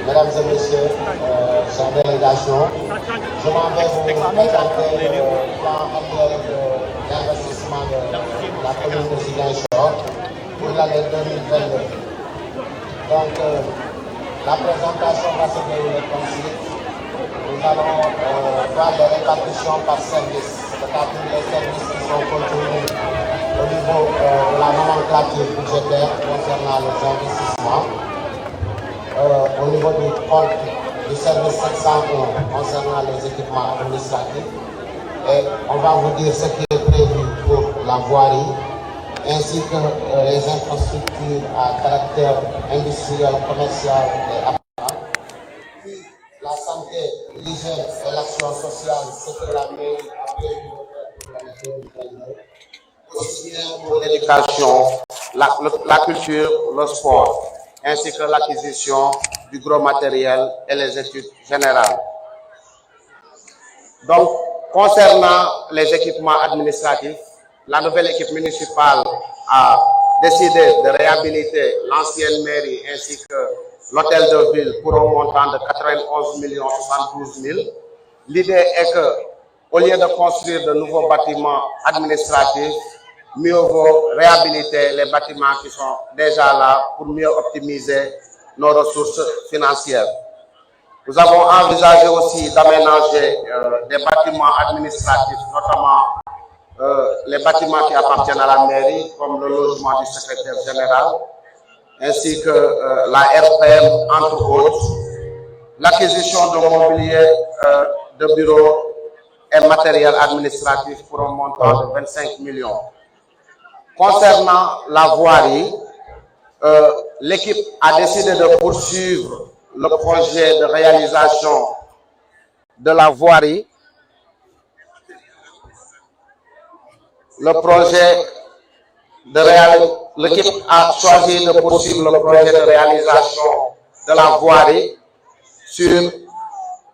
Mesdames et messieurs, chère délégation, je m'en vais vous présenter le plan annuel d'investissement de la commune de Ziguinchor pour l'année 2022. Donc, la présentation va se dérouler comme suit. Nous allons voir les répartitions par service, c'est-à-dire les services qui sont contenus au niveau de la nomenclature budgétaire concernant les investissements. Au niveau du compte du service 701 concernant les équipements administratifs. Et on va vous dire ce qui est prévu pour la voirie, ainsi que les infrastructures à caractère industriel, commercial et appareil. Puis la santé, l'hygiène et l'action sociale, ce que la mairie a prévu pour l'année 2022. Aussi bien pour l'éducation, la culture, le sport, ainsi que l'acquisition du gros matériel et les études générales. Donc, concernant les équipements administratifs, la nouvelle équipe municipale a décidé de réhabiliter l'ancienne mairie ainsi que l'hôtel de ville pour un montant de 91 072 000. L'idée est que, au lieu de construire de nouveaux bâtiments administratifs, mieux vaut réhabiliter les bâtiments qui sont déjà là pour mieux optimiser nos ressources financières. Nous avons envisagé aussi d'aménager des bâtiments administratifs, notamment les bâtiments qui appartiennent à la mairie, comme le logement du secrétaire général, ainsi que la RPM, entre autres, l'acquisition de mobilier de bureaux et matériel administratif pour un montant de 25 millions. Concernant la voirie, l'équipe a décidé de poursuivre le projet de réalisation de la voirie. L'équipe a choisi de poursuivre le projet de réalisation de la voirie sur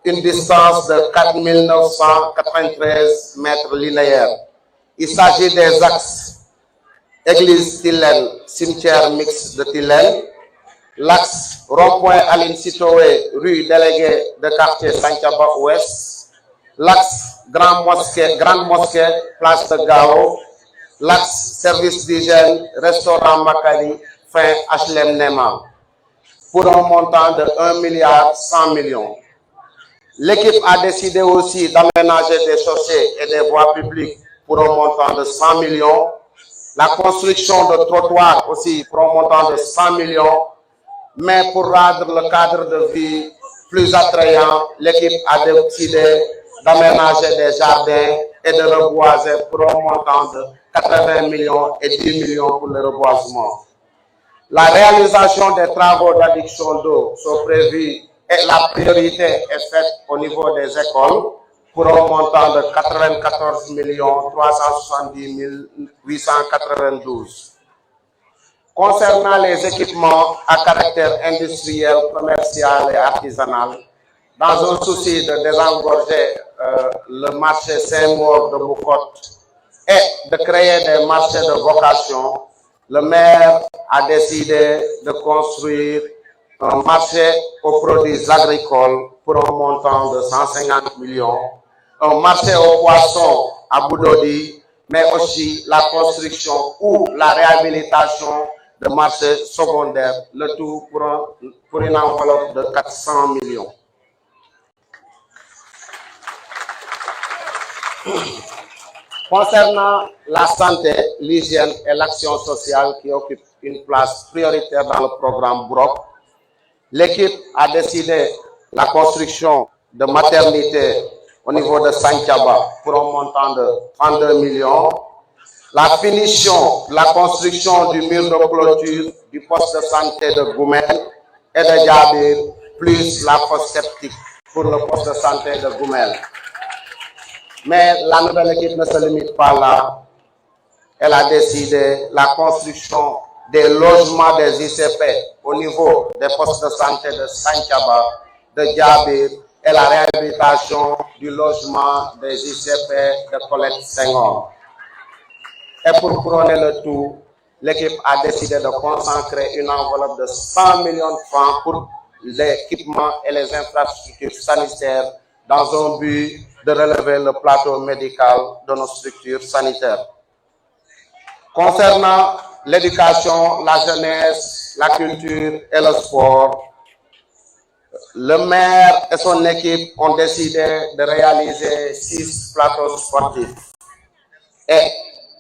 une distance de 4 993 mètres linéaires. Il s'agit des axes Église Tilène, cimetière mixte de Tilène, l'axe rond-point Aline Sitoé, rue déléguée de quartier Santhiaba Ouest, l'axe Grande Mosquée, place de Gao, l'axe service d'hygiène, restaurant Makali, fin HLM Nema, pour un montant de 1,1 milliard. L'équipe a décidé aussi d'aménager des chaussées et des voies publiques pour un montant de 100 millions. La construction de trottoirs aussi pour un montant de 100 millions. Mais pour rendre le cadre de vie plus attrayant, l'équipe a décidé d'aménager des jardins et de reboiser pour un montant de 80 millions et 10 millions pour le reboisement. La réalisation des travaux d'adduction d'eau sont prévus et la priorité est faite au niveau des écoles pour un montant de 94 370 892. Concernant les équipements à caractère industriel, commercial et artisanal, dans un souci de désengorger le marché Saint-Maur de Boucotte et de créer des marchés de vocation, le maire a décidé de construire un marché aux produits agricoles pour un montant de 150 millions, un marché aux poissons à Boudodi, mais aussi la construction ou la réhabilitation de marchés secondaires, le tout pour une enveloppe de 400 millions. Concernant la santé, l'hygiène et l'action sociale qui occupent une place prioritaire dans le programme BROC, l'équipe a décidé la construction de maternités au niveau de Santhiaba pour un montant de 32 millions, la finition, la construction du mur de clôture du poste de santé de Goumel et de Djabir, plus la fosse septique pour le poste de santé de Goumel. Mais la nouvelle équipe ne se limite pas là. Elle a décidé la construction des logements des ICP au niveau des postes de santé de Santhiaba, de Djabir et la réhabilitation du logement des ICP de Colette Senghor. Et pour couronner le tout, l'équipe a décidé de consacrer une enveloppe de 100 millions de francs pour l'équipement et les infrastructures sanitaires dans un but de relever le plateau médical de nos structures sanitaires. Concernant l'éducation, la jeunesse, la culture et le sport, le maire et son équipe ont décidé de réaliser 6 plateaux sportifs. Et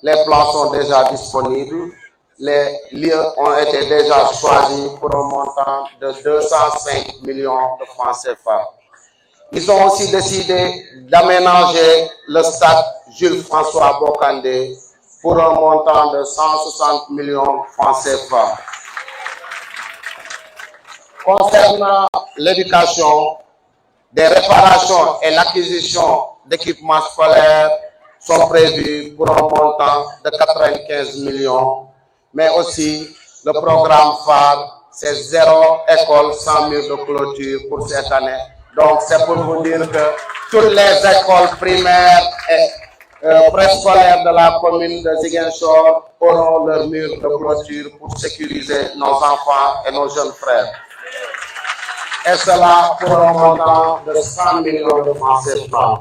les plans sont déjà disponibles. Les lieux ont été déjà choisis pour un montant de 205 millions de francs CFA. Ils ont aussi décidé d'aménager le stade Jules-François Bocandé pour un montant de 160 millions de francs CFA. Concernant l'éducation, des réparations et l'acquisition d'équipements scolaires sont prévus pour un montant de 95 millions, mais aussi le programme phare, c'est 0 école sans mur de clôture pour cette année. Donc c'est pour vous dire que toutes les écoles primaires et préscolaires de la commune de Ziguinchor auront leur mur de clôture pour sécuriser nos enfants et nos jeunes frères. Et cela pour un montant de 100 millions de francs CFA.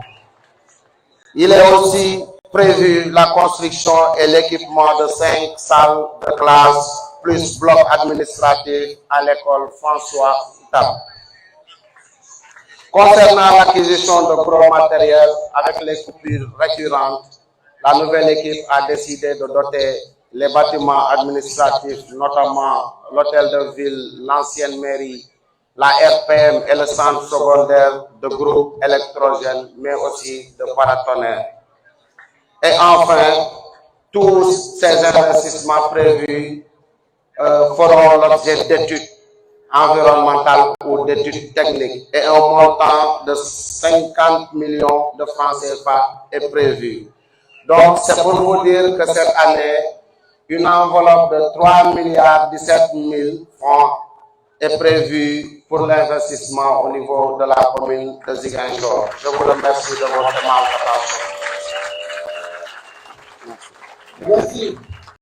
Il est aussi prévu la construction et l'équipement de 5 salles de classe plus bloc administratif à l'école François Tap. Concernant l'acquisition de gros matériel avec les coupures récurrentes, la nouvelle équipe a décidé de doter les bâtiments administratifs, notamment l'hôtel de ville, l'ancienne mairie, la RPM et le centre secondaire de groupes électrogènes, mais aussi de paratonnerres. Et enfin, tous ces investissements prévus feront l'objet d'études environnementales ou d'études techniques et un montant de 50 millions de francs CFA est prévu. Donc, c'est pour vous dire que cette année, une enveloppe de 3 milliards 17 000 francs est prévue pour l'investissement au niveau de la commune de Ziguinchor. Je vous remercie de votre attention. Merci.